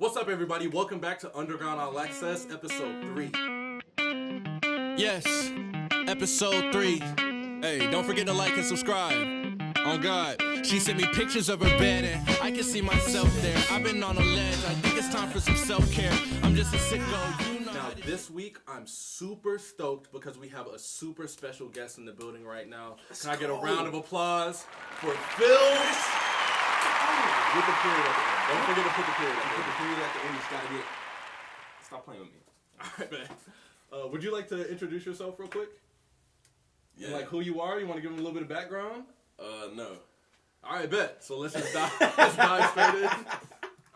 What's up, everybody? Welcome back to Underground Alexei, episode 3. Yes, episode 3. Hey, don't forget to like and subscribe. Oh God, she sent me pictures of her bed and I can see myself there. I've been on a ledge, I think it's time for some self-care. I'm just a sicko, you know. Now, this week, I'm super stoked because we have a super special guest in the building right now. Can I get a round of applause for Phil? With the period at the end. Don't forget to put the period at the end. Put the period at the end. It's gotta be. Stop playing with me. All right, man. Would you like to introduce yourself real quick? Yeah. Like who you are? You want to give them a little bit of background? No. All right, bet. So let's just dive straight in.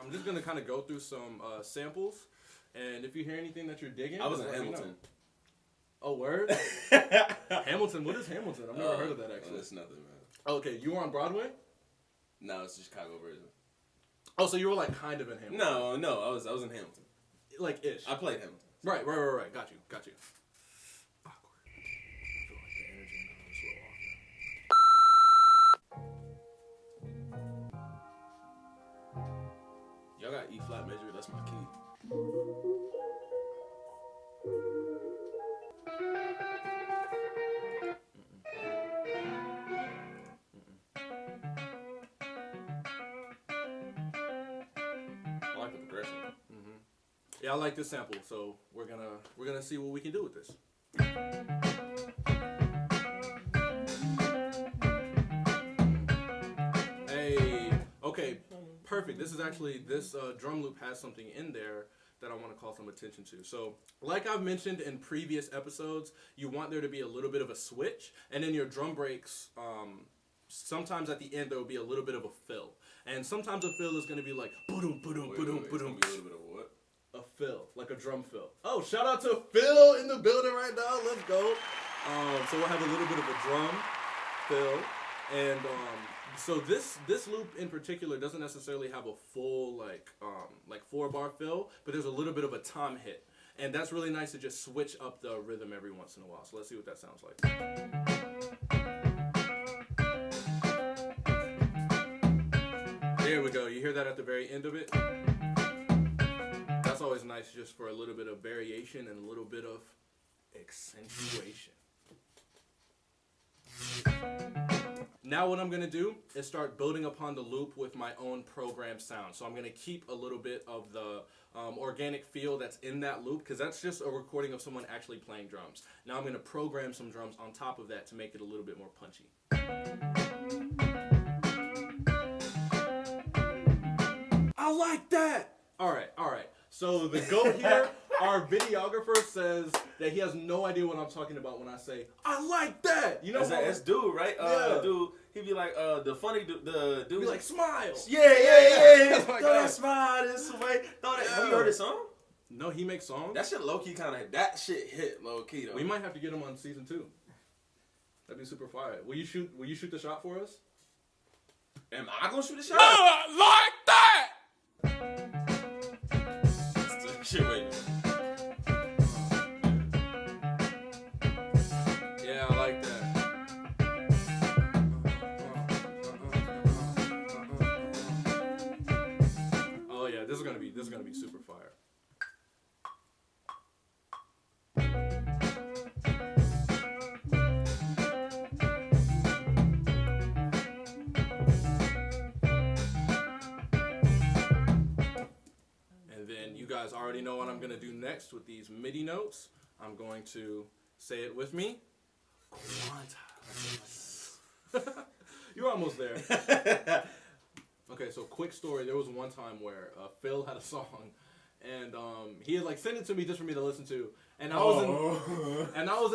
I'm just gonna kind of go through some samples, and if you hear anything that you're digging, I was in let me Hamilton. know. Oh, word? Hamilton. What is Hamilton? I've never heard of that actually. It's nothing, man. Okay, you were on Broadway? No, it's the Chicago version. Oh, so you were like kind of in Hamilton? No, I was in Hamilton. Like ish. I played Hamilton. Right. Got you. Awkward. I feel like the energy is going to slow off now. Y'all got E flat major. That's my key. I like the progression. Yeah, I like this sample, so we're gonna see what we can do with this. Hey, okay, perfect. This drum loop has something in there that I want to call some attention to. So, like I've mentioned in previous episodes, you want there to be a little bit of a switch, and in your drum breaks, sometimes at the end there will be a little bit of a fill, and sometimes a fill is going to be like boom, boom, Wait, boom, it's boom. gonna be a little bit of what? A fill, like a drum fill. Oh, shout out to Phil in the building right now. Let's go. So we'll have a little bit of a drum fill, and so this loop in particular doesn't necessarily have a full like 4-bar fill, but there's a little bit of a tom hit, and that's really nice to just switch up the rhythm every once in a while. So let's see what that sounds like. There we go. You hear that at the very end of it? That's always nice just for a little bit of variation and a little bit of accentuation. Now what I'm going to do is start building upon the loop with my own programmed sound. So I'm going to keep a little bit of the organic feel that's in that loop because that's just a recording of someone actually playing drums. Now I'm going to program some drums on top of that to make it a little bit more punchy. I like that! Alright. So the goat here, our videographer says that he has no idea what I'm talking about when I say, I like that! You know That's dude, right? Yeah. Dude, he'd be like, the funny dude, the dude. Be like, smile! Yeah. Oh my Throw God. that smile this way. Have you heard his song? No, he makes songs? That shit low key kind of, that shit hit low key though. We might have to get him on season 2. That'd be super fire. Will you shoot the shot for us? Am I gonna shoot a shot? Like that! Shit, wait. Yeah, I like that. Oh yeah, this is gonna be super fire. And then you guys already know what I'm gonna do next with these MIDI notes. I'm going to say it with me. Quantize. You're almost there. Okay, so quick story. There was one time where Phil had a song, and he had like sent it to me just for me to listen to, and I was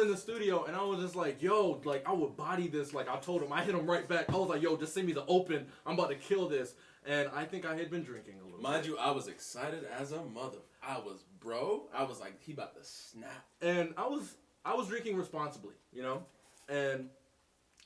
in the studio, and I was just like, yo, like I would body this. Like I told him, I hit him right back. I was like, yo, just send me the open. I'm about to kill this. And I think I had been drinking a little. Mind bit. you, I was excited as a mother. I was like, he about to snap. And I was drinking responsibly, you know, and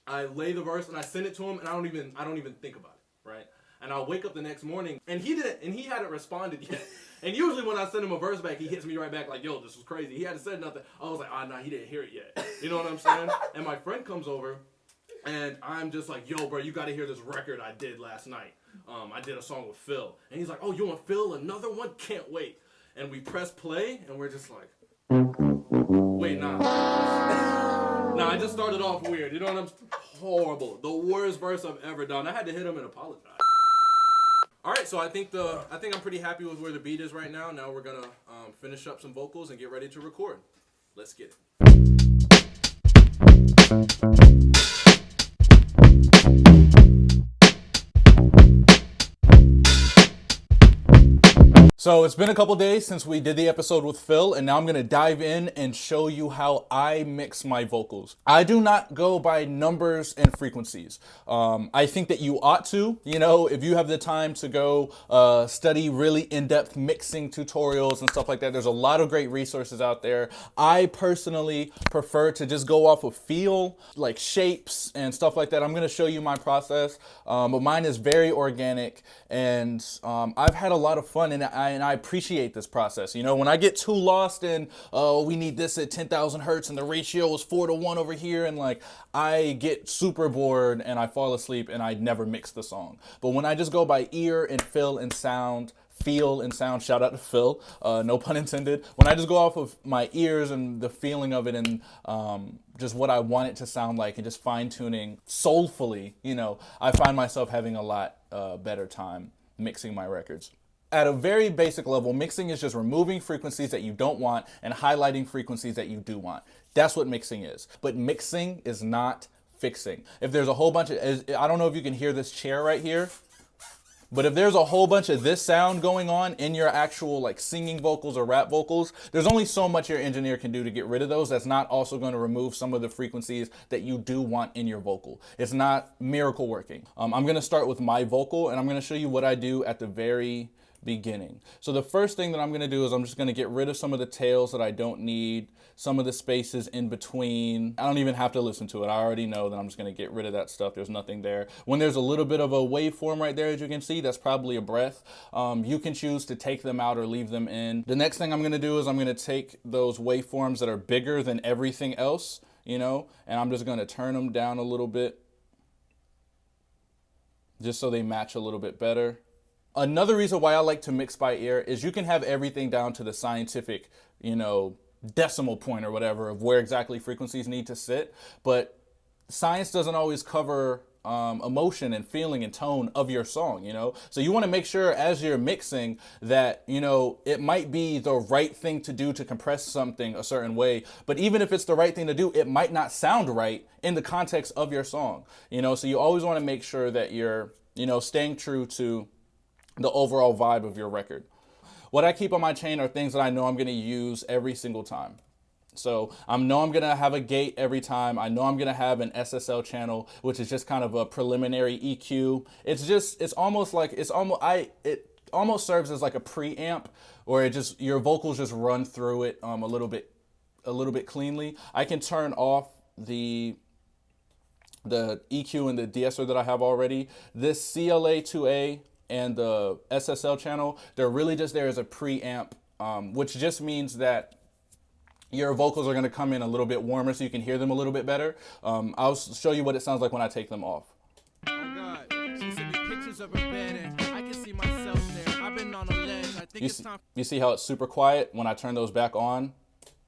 I lay the verse and I send it to him, and I don't even think about it, right? And I'll wake up the next morning, and he hadn't responded yet. And usually when I send him a verse back, he hits me right back like, yo, this was crazy. He hadn't said nothing. I was like, nah, he didn't hear it yet. You know what I'm saying? And my friend comes over, And I'm just like, yo, bro, you got to hear this record I did last night. I did a song with Phil. And he's like, oh, you want Phil? Another one? Can't wait. And we press play, and we're just like, wait, nah. Nah, I just started off weird. You know what I'm saying? Horrible. The worst verse I've ever done. I had to hit him and apologize. All right, so I think I'm pretty happy with where the beat is right now. Now we're gonna finish up some vocals and get ready to record. Let's get it. So it's been a couple days since we did the episode with Phil, and now I'm going to dive in and show you how I mix my vocals. I do not go by numbers and frequencies. I think that you ought to, if you have the time to go study really in-depth mixing tutorials and stuff like that. There's a lot of great resources out there. I personally prefer to just go off of feel, like shapes and stuff like that. I'm going to show you my process, but mine is very organic, and I've had a lot of fun, and I appreciate this process. When I get too lost in, we need this at 10,000 hertz and the ratio is 4:1 over here, and I get super bored and I fall asleep and I never mix the song. But when I just go by ear and feel and sound, shout out to Phil, no pun intended. When I just go off of my ears and the feeling of it and just what I want it to sound like and just fine tuning soulfully, I find myself having a lot better time mixing my records. At a very basic level, mixing is just removing frequencies that you don't want and highlighting frequencies that you do want. That's what mixing is. But mixing is not fixing. If there's a whole bunch of, I don't know if you can hear this chair right here, but if there's a whole bunch of this sound going on in your actual singing vocals or rap vocals, there's only so much your engineer can do to get rid of those. That's not also going to remove some of the frequencies that you do want in your vocal. It's not miracle working. I'm going to start with my vocal, and I'm going to show you what I do at the very beginning. So the first thing that I'm going to do is I'm just going to get rid of some of the tails that I don't need, some of the spaces in between. I don't even have to listen to it. I already know that I'm just going to get rid of that stuff. There's nothing there. When there's a little bit of a waveform right there, as you can see, that's probably a breath. You can choose to take them out or leave them in. The next thing I'm going to do is I'm going to take those waveforms that are bigger than everything else, and I'm just going to turn them down a little bit just so they match a little bit better. Another reason why I like to mix by ear is you can have everything down to the scientific, decimal point or whatever of where exactly frequencies need to sit. But science doesn't always cover emotion and feeling and tone of your song, So you want to make sure as you're mixing that, it might be the right thing to do to compress something a certain way. But even if it's the right thing to do, it might not sound right in the context of your song, So you always want to make sure that you're, staying true to the overall vibe of your record. What I keep on my chain are things that I know I'm going to use every single time. So I know I'm going to have a gate every time. I know I'm going to have an SSL channel, which is just kind of a preliminary EQ. It almost serves as like a preamp, where your vocals just run through it a little bit cleanly. I can turn off the EQ and the de-esser that I have already. This CLA2A and the SSL channel, they're really just there as a preamp, which just means that your vocals are going to come in a little bit warmer so you can hear them a little bit better. I'll show you what it sounds like when I take them off. Oh God, she sent me pictures of her bed and I can see myself there. I've been on a ledge. I think it's time. You see how it's super quiet when I turn those back on?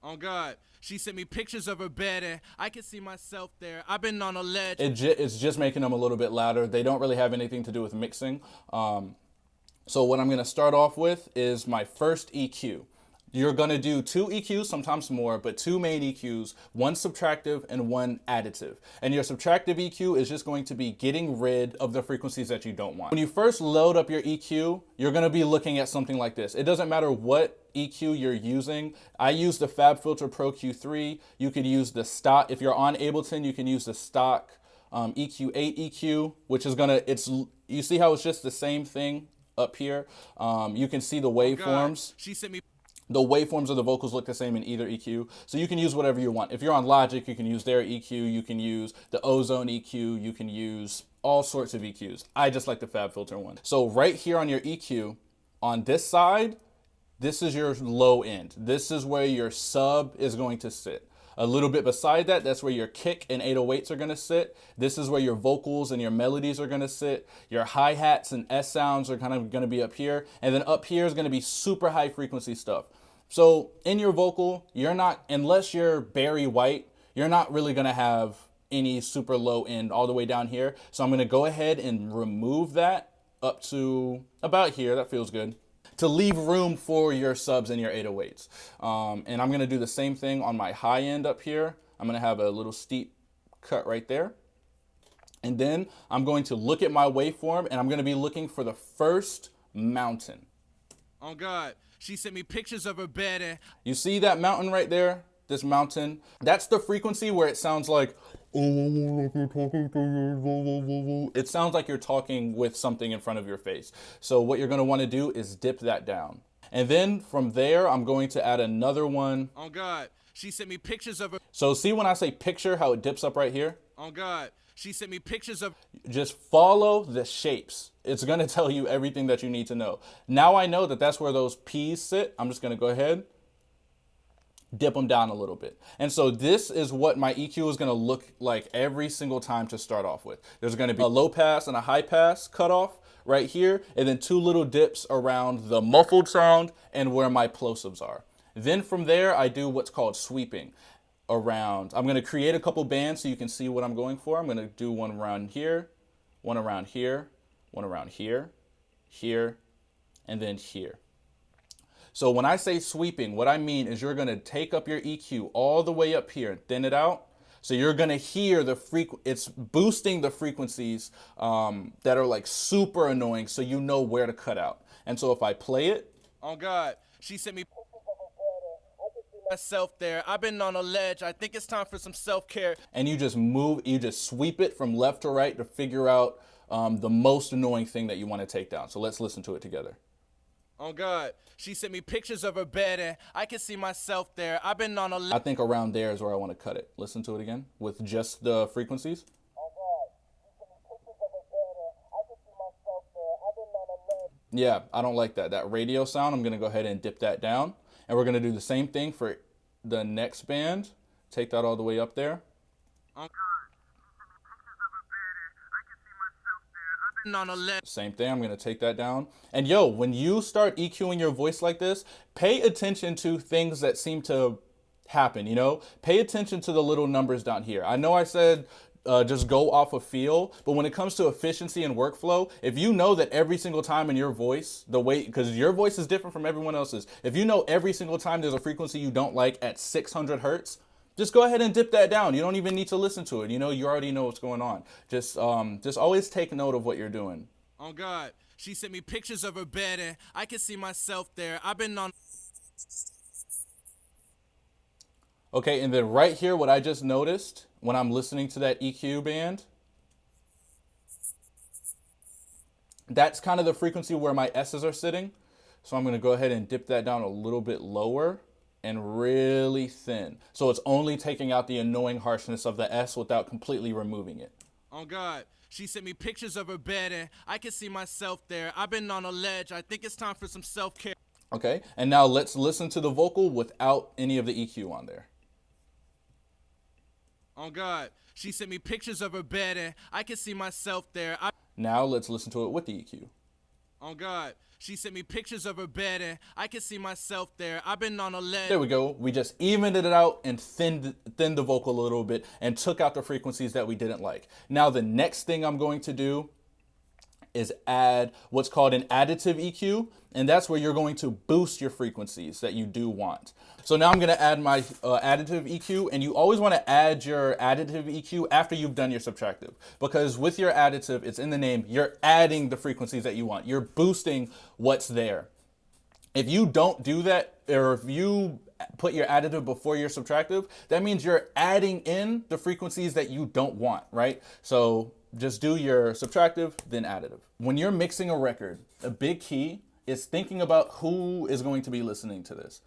Oh God, she sent me pictures of her bed and I can see myself there. I've been on a ledge. It's just making them a little bit louder. They don't really have anything to do with mixing. So what I'm going to start off with is my first EQ. You're going to do 2 EQs, sometimes more, but 2 main EQs, one subtractive and one additive. And your subtractive EQ is just going to be getting rid of the frequencies that you don't want. When you first load up your EQ, you're going to be looking at something like this. It doesn't matter what EQ you're using. I use the FabFilter Pro Q3. You could use the stock. If you're on Ableton, you can use the stock EQ8 EQ, which is you see how it's just the same thing up here. You can see the waveforms. She sent me. The waveforms of the vocals look the same in either EQ, so you can use whatever you want. If you're on Logic, you can use their EQ, you can use the Ozone EQ, you can use all sorts of EQs. I just like the FabFilter one. So right here on your EQ, on this side, this is your low end. This is where your sub is going to sit. A little bit beside that, that's where your kick and 808s are gonna sit. This is where your vocals and your melodies are gonna sit. Your hi-hats and S sounds are kind of gonna be up here. And then up here is gonna be super high frequency stuff. So in your vocal, you're not, unless you're Barry White, you're not really gonna have any super low end all the way down here. So I'm gonna go ahead and remove that up to about here. That feels good. To leave room for your subs and your 808s. And I'm gonna do the same thing on my high end up here. I'm gonna have a little steep cut right there. And then I'm going to look at my waveform and I'm gonna be looking for the first mountain. Oh God, she sent me pictures of her bed and... You see that mountain right there? This mountain? That's the frequency where it sounds like... It sounds like you're talking with something in front of your face. So what you're gonna wanna do is dip that down. And then from there, I'm going to add another one. Oh God, she sent me pictures of her... So see when I say picture, how it dips up right here? Oh God, she sent me pictures of... Just follow the shapes. It's gonna tell you everything that you need to know. Now I know that that's where those P's sit. I'm just gonna go ahead, dip them down a little bit. And so this is what my EQ is gonna look like every single time to start off with. There's gonna be a low pass and a high pass cutoff right here, and then two little dips around the muffled sound and where my plosives are. Then from there, I do what's called sweeping around. I'm gonna create a couple bands so you can see what I'm going for. I'm gonna do one around here, one around here, one around here, here, and then here. So when I say sweeping, what I mean is you're gonna take up your EQ all the way up here, thin it out. So you're gonna hear the it's boosting the frequencies that are like super annoying, so you know where to cut out. And so if I play it. Oh God, she sent me myself there. I've been on a ledge. I think it's time for some self-care. And you just move, you just sweep it from left to right to figure out the most annoying thing that you wanna take down. So let's listen to it together. Oh God, she sent me pictures of her bed and I can see myself there. I've been on a... I think around there is where I want to cut it. Listen to it again with just the frequencies. Oh God, she sent me pictures of her bed and I can see myself there. I've been on a ledge. Yeah, I don't like that. That radio sound, I'm going to go ahead and dip that down. And we're going to do the same thing for the next band. Take that all the way up there. Oh God, she sent me pictures of her bed and I can see myself there. I've been on a ledge. Same thing, I'm going to take that down. And yo, when you start EQing your voice like this, pay attention to things that seem to happen, you know? Pay attention to the little numbers down here. I know I said just go off of feel, but when it comes to efficiency and workflow, if you know that every single time in your voice, the way, because your voice is different from everyone else's, if you know every single time there's a frequency you don't like at 600 hertz, just go ahead and dip that down. You don't even need to listen to it. You know, you already know what's going on. Just always take note of what you're doing. Oh God, she sent me pictures of her bed and I can see myself there. I've been on... Okay, and then right here, what I just noticed when I'm listening to that EQ band, that's kind of the frequency where my S's are sitting. So I'm gonna go ahead and dip that down a little bit lower and really thin. So it's only taking out the annoying harshness of the S without completely removing it. Oh God, she sent me pictures of her bed and I can see myself there. I've been on a ledge. I think it's time for some self-care. Okay, and now let's listen to the vocal without any of the EQ on there. Oh God, she sent me pictures of her bed and I can see myself there. Now let's listen to it with the EQ. Oh God, she sent me pictures of her bed and I can see myself there. I've been on a ledge. There we go. We just evened it out and thinned the vocal a little bit and took out the frequencies that we didn't like. Now the next thing I'm going to do is add what's called an additive EQ, and that's where you're going to boost your frequencies that you do want. So now I'm going to add my additive EQ, and you always want to add your additive EQ after you've done your subtractive, because with your additive, it's in the name, you're adding the frequencies that you want. You're boosting what's there. If you don't do that, or if you put your additive before your subtractive, that means you're adding in the frequencies that you don't want, right? So just do your subtractive, then additive. When you're mixing a record, a big key is thinking about who is going to be listening to this.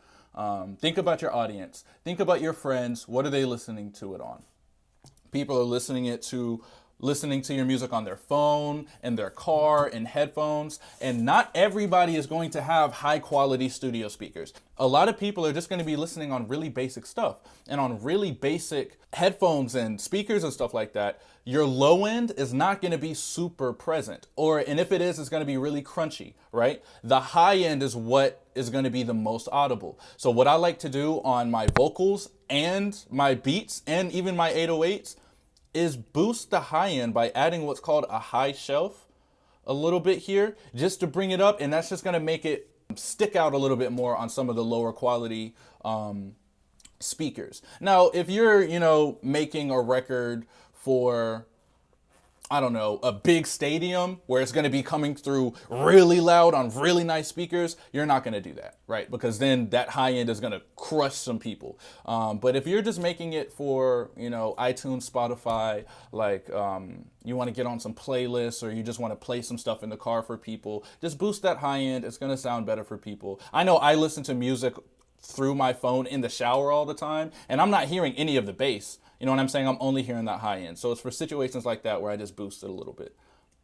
Think about your audience. Think about your friends. What are they listening to it on? People are listening it to listening to your music on their phone, in their car, in headphones, and not everybody is going to have high quality studio speakers. A lot of people are just going to be listening on really basic stuff, and on really basic headphones and speakers and stuff like that, your low end is not going to be super present, and if it is, it's going to be really crunchy, right? The high end is what is going to be the most audible. So what I like to do on my vocals and my beats and even my 808s is boost the high end by adding what's called a high shelf a little bit here, just to bring it up, and that's just going to make it stick out a little bit more on some of the lower quality speakers. Now, if you're, making a record for, I don't know, a big stadium where it's going to be coming through really loud on really nice speakers, you're not going to do that, right? Because then that high end is going to crush some people. But if you're just making it for, iTunes, Spotify, like you want to get on some playlists, or you just want to play some stuff in the car for people, just boost that high end. It's going to sound better for people. I know I listen to music through my phone in the shower all the time, and I'm not hearing any of the bass. You know what I'm saying? I'm only hearing that high end. So it's for situations like that where I just boost it a little bit.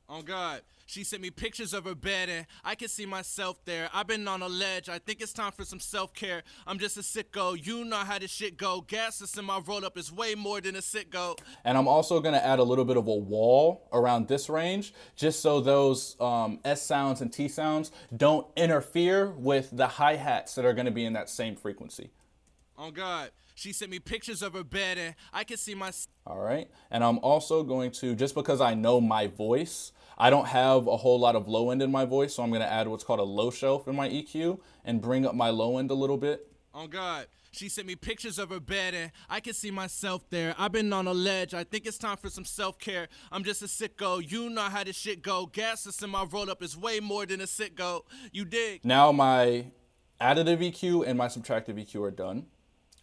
Oh God, she sent me pictures of her bed and I can see myself there. I've been on a ledge, I think it's time for some self-care. I'm just a sicko, you know how this shit go. Gas that's in my roll-up is way more than a sicko. And I'm also going to add a little bit of a wall around this range, just so those S sounds and T sounds don't interfere with the hi-hats that are going to be in that same frequency. Oh God, she sent me pictures of her bed and I can see my... All right. And I'm also going to, just because I know my voice, I don't have a whole lot of low end in my voice, so I'm going to add what's called a low shelf in my EQ and bring up my low end a little bit. Oh God, she sent me pictures of her bed and I can see myself there. I've been on a ledge, I think it's time for some self-care. I'm just a sicko, you know how this shit go. Gas that's in my roll-up is way more than a sicko. You dig? Now my additive EQ and my subtractive EQ are done.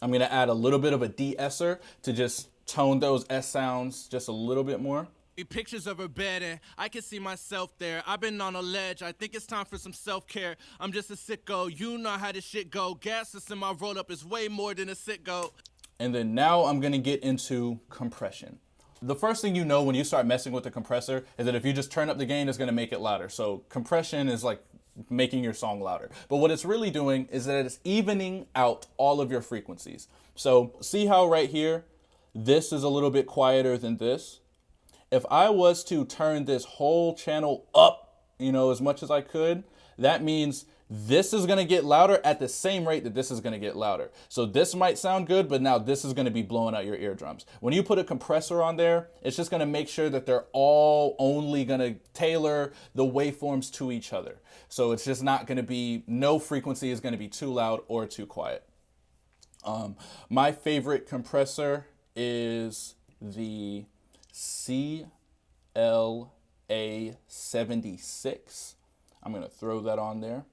I'm going to add a little bit of a de-esser to just tone those S sounds just a little bit more. Pictures of her bed and I can see myself there. I've been on a ledge, I think it's time for some self-care. I'm just a sicko, you know how this shit go. Gas that's in my roll-up is way more than a sicko. And then now I'm going to get into compression. The first thing you know when you start messing with the compressor is that if you just turn up the gain, it's going to make it louder. So compression is like making your song louder. But what it's really doing is that it's evening out all of your frequencies. So see how right here, this is a little bit quieter than this. If I was to turn this whole channel up, as much as I could, that means this is going to get louder at the same rate that this is going to get louder. So this might sound good, but now this is going to be blowing out your eardrums. When you put a compressor on there, it's just going to make sure that they're all only going to tailor the waveforms to each other. So it's just not going to be, no frequency is going to be too loud or too quiet. My favorite compressor is the CLA76. I'm going to throw that on there.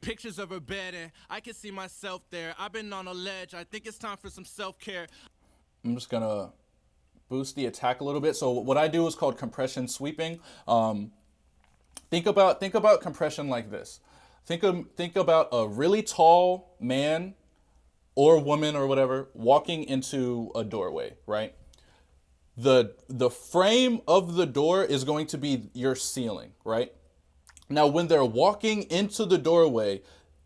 Pictures of her bed and I can see myself there. I've been on a ledge, I think it's time for some self-care. I'm just going to boost the attack a little bit. So what I do is called compression sweeping. Think about compression like this. Think about a really tall man or woman or whatever walking into a doorway, right? The frame of the door is going to be your ceiling, right? Now, when they're walking into the doorway,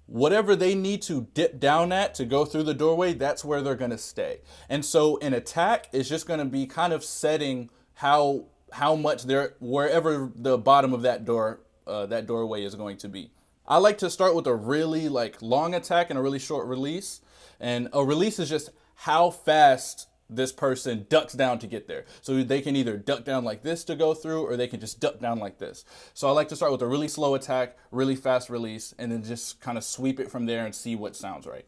whatever they need to dip down at to go through the doorway, that's where they're going to stay. And so an attack is just going to be kind of setting how much they're, wherever the bottom of that doorway is going to be. I like to start with a really long attack and a really short release. And a release is just how fast this person ducks down to get there. So they can either duck down like this to go through, or they can just duck down like this. So I like to start with a really slow attack, really fast release, and then just kind of sweep it from there and see what sounds right.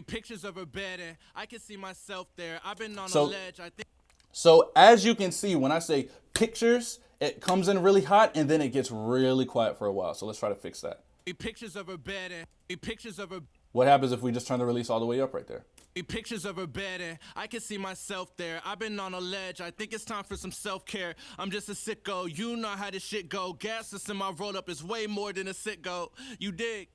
Pictures of her bed and I can see myself there. I've been on a ledge, I think. So as you can see, when I say pictures, it comes in really hot and then it gets really quiet for a while. So let's try to fix that. Pictures of her bed and pictures of her... What happens if we just turn the release all the way up right there? Pictures of her bed and I can see myself there. I've been on a ledge, I think it's time for some self-care. I'm just a sicko, you know how this shit go. Gas that's in my roll-up is way more than a sicko. You dig?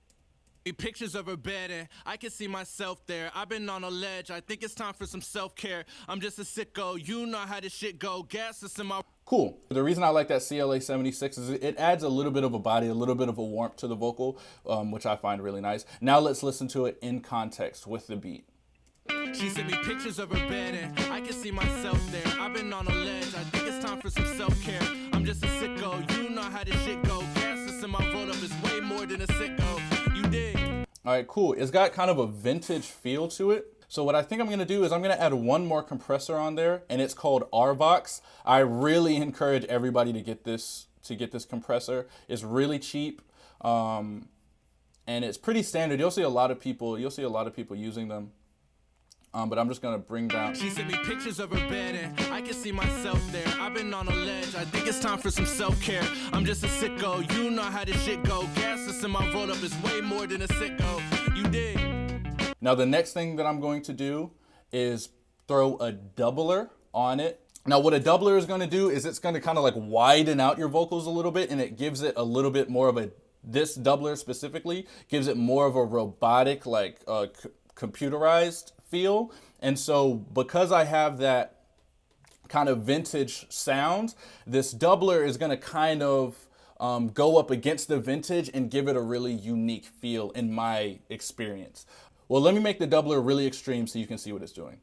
Pictures of her bed and I can see myself there. I've been on a ledge. I think it's time for some self-care. I'm just a sicko. You know how this shit go. Gas is in my... Cool. The reason I like that CLA 76 is it adds a little bit of a body, a little bit of a warmth to the vocal, which I find really nice. Now let's listen to it in context with the beat. She sent me pictures of her bed and I can see myself there. I've been on a ledge. I think it's time for some self-care. I'm just a sicko. You know how this shit go. Gas is in my road up is way more than a sicko. You dig? All right, cool. It's got kind of a vintage feel to it. So what I think I'm going to do is I'm going to add one more compressor on there, and it's called RVox. I really encourage everybody to get this compressor. It's really cheap, and it's pretty standard. You'll see a lot of people using them. But I'm just gonna bring down. She sent me pictures of her bed and I can see myself there. I've been on a ledge. I think it's time for some self-care. I'm just a sicko. You know how this shit go. Gas is in my road up is way more than a sicko. You dig? Now the next thing that I'm going to do is throw a doubler on it. Now what a doubler is gonna do is it's gonna kind of like widen out your vocals a little bit, and it gives it a little bit more of a, this doubler specifically gives it more of a robotic, like computerized feel. And so because I have that kind of vintage sound, this doubler is going to kind of go up against the vintage and give it a really unique feel in my experience. Well, let me make the doubler really extreme so you can see what it's doing.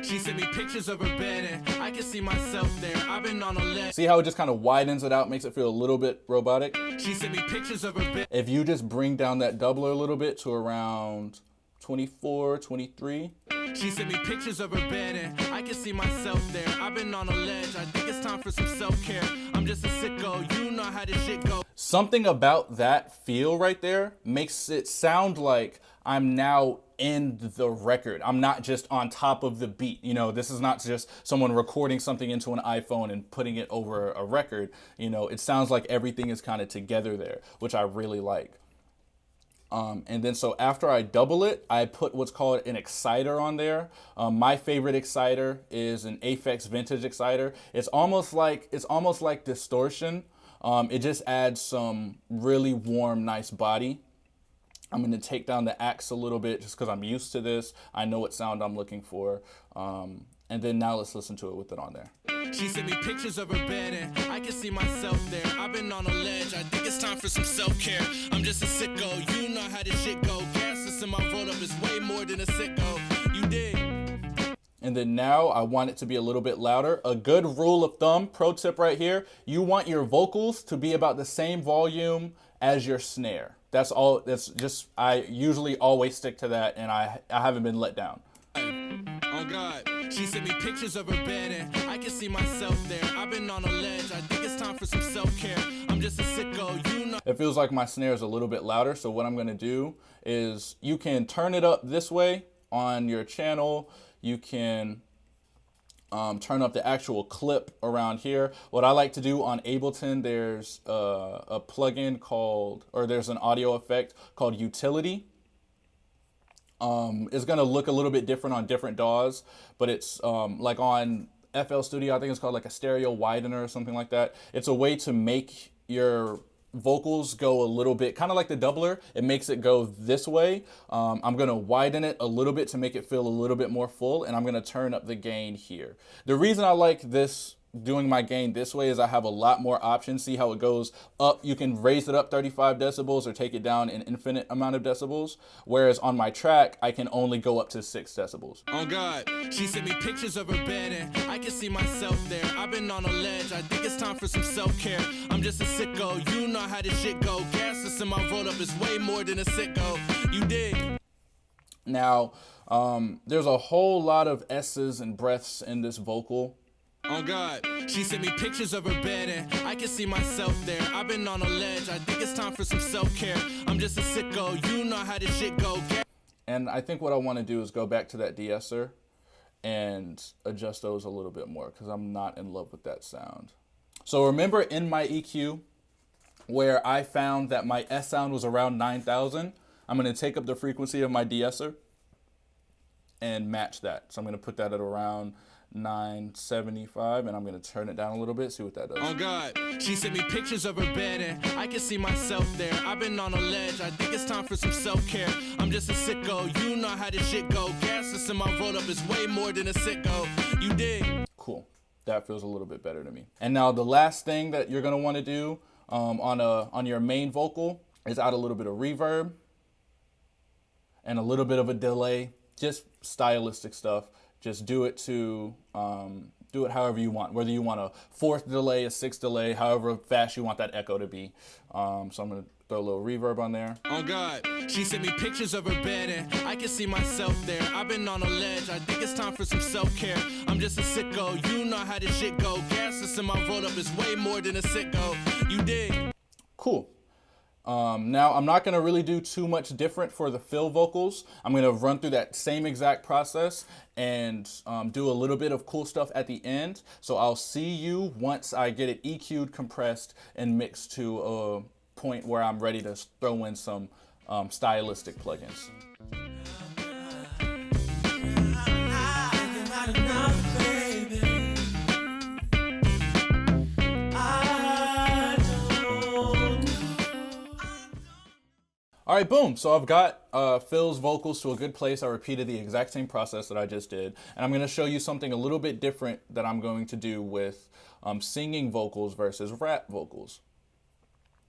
She sent me pictures of her bed and I can see myself there. I've been on a ledge. See how it just kind of widens it out, makes it feel a little bit robotic? She sent me pictures of her bed. If you just bring down that doubler a little bit to around 24, 23. She sent me pictures of her bed and I can see myself there. I've been on a ledge. I think it's time for some self-care. I'm just a sicko. You know how this shit go. Something about that feel right there makes it sound like I'm now in the record. I'm not just on top of the beat. You know, this is not just someone recording something into an iPhone and putting it over a record. You know, it sounds like everything is kind of together there, which I really like. And then so after I double it, I put what's called an exciter on there. My favorite exciter is an Aphex Vintage exciter. It's almost like distortion. It just adds some really warm, nice body. I'm going to take down the axe a little bit just because I'm used to this. I know what sound I'm looking for. And then now let's listen to it with it on there. She sent me pictures of her bed and I can see myself there. I've been on a ledge. I think it's time for some self-care. I'm just a sicko. You know how this shit go. Gas is in my road up is way more than a sicko. You dig? And then now I want it to be a little bit louder. A good rule of thumb, pro tip right here, you want your vocals to be about the same volume as your snare. That's all. That's just, I usually always stick to that, and I haven't been let down. Oh God, she sent me pictures of her bed and I can see myself there. I've been on a ledge. I think it's time for some self-care. I'm just a sicko. You know. It feels like my snare is a little bit louder, so what I'm gonna do is you can turn it up this way on your channel. You can turn up the actual clip around here. What I like to do on Ableton, there's a plugin called, or there's an audio effect called Utility. It's gonna look a little bit different on different DAWs, but it's like on FL Studio, I think it's called like a stereo widener or something like that. It's a way to make your vocals go a little bit, kind of like the doubler. It makes it go this way. I'm gonna widen it a little bit to make it feel a little bit more full, and I'm gonna turn up the gain here. The reason I like this, doing my gain this way, is I have a lot more options. See how it goes up? You can raise it up 35 decibels or take it down an infinite amount of decibels. Whereas on my track, I can only go up to 6 decibels. Oh God, she sent me pictures of her bed and I can see myself there. I've been on a ledge. I think it's time for some self-care. I'm just a sicko. You know how this shit go. Gas is in my road up is way more than a sicko. You dig? Now, there's a whole lot of S's and breaths in this vocal. Oh God, she sent me pictures of her bed and I can see myself there. I've been on a ledge. I think it's time for some self-care. I'm just a sicko. You know how this shit go. And I think what I want to do is go back to that de-esser and adjust those a little bit more because I'm not in love with that sound. So remember in my EQ where I found that my S sound was around 9,000, I'm going to take up the frequency of my de-esser and match that. So I'm going to put that at around 975, and I'm gonna turn it down a little bit, see what that does. Oh God, she sent me pictures of her bed and I can see myself there. I've been on a ledge, I think it's time for some self-care. I'm just a sicko, you know how this shit go. Gas in my roll up is way more than a sicko. You dig? Cool, that feels a little bit better to me. And now the last thing that you're gonna wanna do on your main vocal is add a little bit of reverb and a little bit of a delay, just stylistic stuff. Just do it however you want, whether you want a 4th delay, a 6th delay, however fast you want that echo to be. So I'm gonna throw a little reverb on there. Oh God, she sent me pictures of her bed and I can see myself there. I've been on a ledge, I think it's time for some self-care. I'm just a sicko, you know how this shit go. Gas in my roll up is way more than a sicko. You dig? Cool. Now I'm not gonna really do too much different for the fill vocals. I'm gonna run through that same exact process and do a little bit of cool stuff at the end. So I'll see you once I get it EQ'd, compressed, and mixed to a point where I'm ready to throw in some stylistic plugins. All right, boom. So I've got Phil's vocals to a good place. I repeated the exact same process that I just did. And I'm going to show you something a little bit different that I'm going to do with singing vocals versus rap vocals.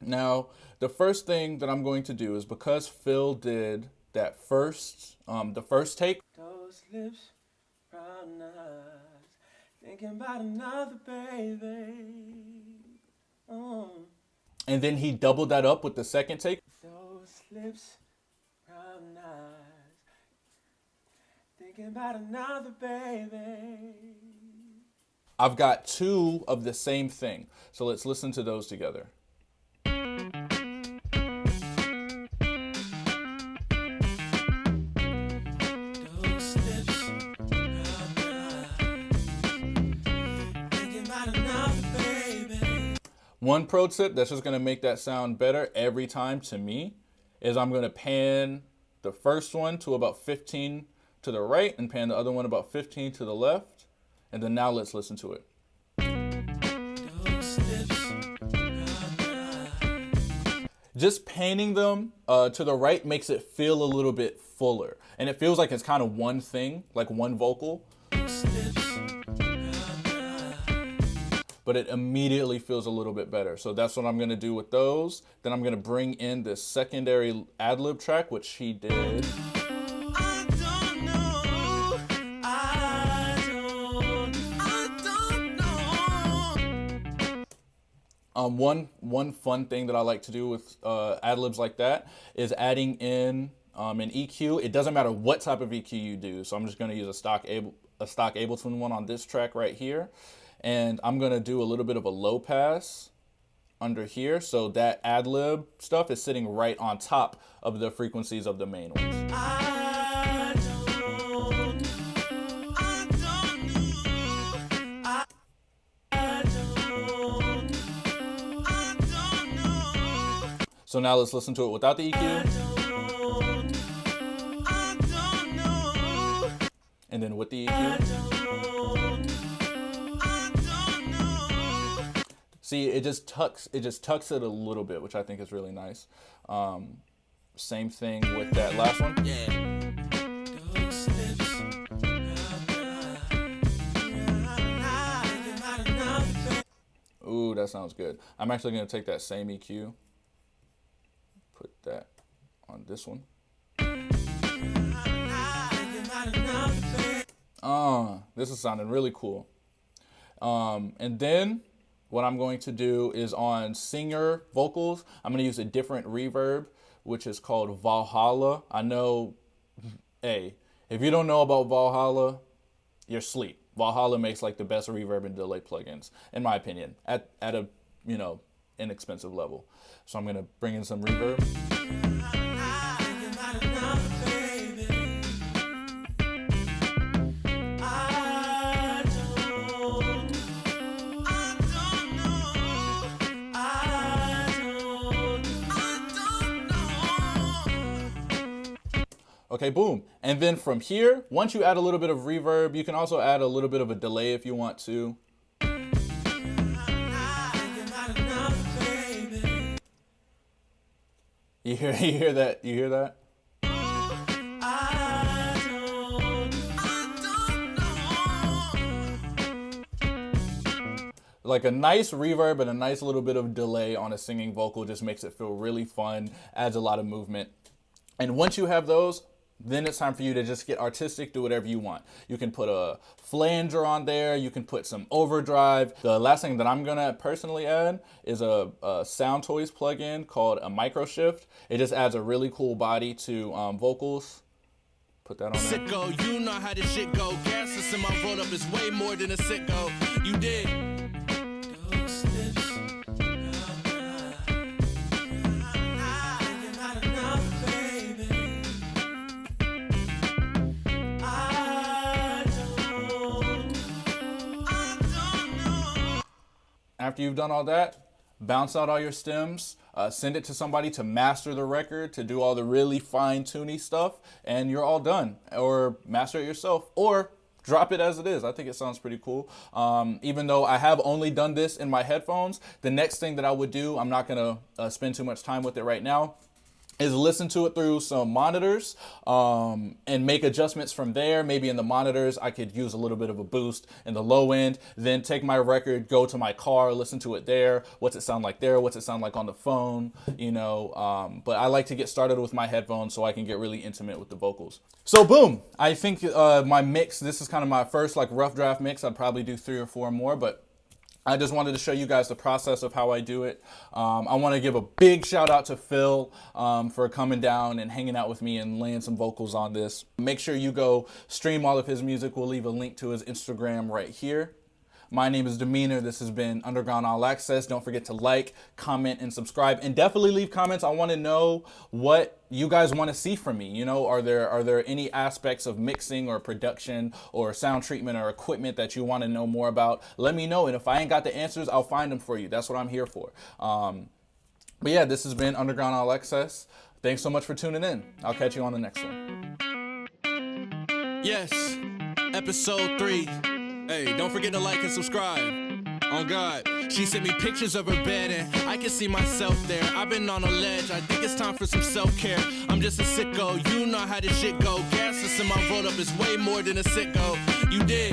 Now, the first thing that I'm going to do is, because Phil did that the first take. Those lips, brown eyes, thinking about another baby. And then he doubled that up with the second take. Those lips, brown eyes, thinking about another baby. I've got 2 of the same thing. So let's listen to those together. Those lips, brown eyes, thinking about another baby. One pro tip that's just going to make that sound better every time to me is I'm going to pan the first one to about 15 to the right and pan the other one about 15 to the left. And then now let's listen to it. Those lips, brown eyes. Just panning them to the right makes it feel a little bit fuller. And it feels like it's kind of one thing, like one vocal. Those lips, brown eyes. But it immediately feels a little bit better. So that's what I'm gonna do with those. Then I'm gonna bring in this secondary ad-lib track, which he did. I don't know. One fun thing that I like to do with ad-libs like that is adding in an EQ. It doesn't matter what type of EQ you do. So I'm just gonna use a stock Ableton one on this track right here. And I'm gonna do a little bit of a low pass under here, so that ad-lib stuff is sitting right on top of the frequencies of the main ones. So now let's listen to it without the EQ. And then with the EQ. See, it just tucks it a little bit, which I think is really nice. Same thing with that last one. Ooh, that sounds good. I'm actually gonna take that same EQ, put that on this one. This is sounding really cool. And then what I'm going to do is on singer vocals, I'm going to use a different reverb, which is called Valhalla. I know, hey, if you don't know about Valhalla, you're asleep. Valhalla makes like the best reverb and delay plugins, in my opinion, at a, inexpensive level. So I'm going to bring in some reverb. Okay, boom. And then from here, once you add a little bit of reverb, you can also add a little bit of a delay if you want to. You hear that? You hear that? Like a nice reverb and a nice little bit of delay on a singing vocal just makes it feel really fun, adds a lot of movement. And once you have those, then it's time for you to just get artistic, do whatever you want. You can put a flanger on there, you can put some overdrive. The last thing that I'm gonna personally add is a Sound Toys plugin called a Micro Shift. It just adds a really cool body to vocals. Put that on there. Sicko, you know how this shit go. Gas system I rolled up is way more than a sicko. You did. Those lips, you're not enough, baby. I don't know. After you've done all that, bounce out all your stems, send it to somebody to master the record, to do all the really fine-tuning stuff, and you're all done. Or master it yourself, or drop it as it is. I think it sounds pretty cool. Even though I have only done this in my headphones, the next thing that I would do, I'm not gonna spend too much time with it right now, is listen to it through some monitors and make adjustments from there. Maybe in the monitors, I could use a little bit of a boost in the low end, then take my record, go to my car, listen to it there. What's it sound like there? What's it sound like on the phone? You know, but I like to get started with my headphones so I can get really intimate with the vocals. So boom, I think my mix, this is kind of my first like rough draft mix. I'd probably do 3 or 4 more, but I just wanted to show you guys the process of how I do it. I want to give a big shout out to Phil for coming down and hanging out with me and laying some vocals on this. Make sure you go stream all of his music. We'll leave a link to his Instagram right here. My name is Demeanor. This has been Underground All Access. Don't forget to like, comment, and subscribe. And definitely leave comments. I want to know what you guys want to see from me. You know, are there any aspects of mixing or production or sound treatment or equipment that you want to know more about? Let me know. And if I ain't got the answers, I'll find them for you. That's what I'm here for. But yeah, this has been Underground All Access. Thanks so much for tuning in. I'll catch you on the next one. Yes, episode 3. Hey, don't forget to like and subscribe. On God, she sent me pictures of her bed and I can see myself there. I've been on a ledge, I think it's time for some self-care. I'm just a sicko, you know how this shit go. Gas system I rolled up is way more than a sicko. You did.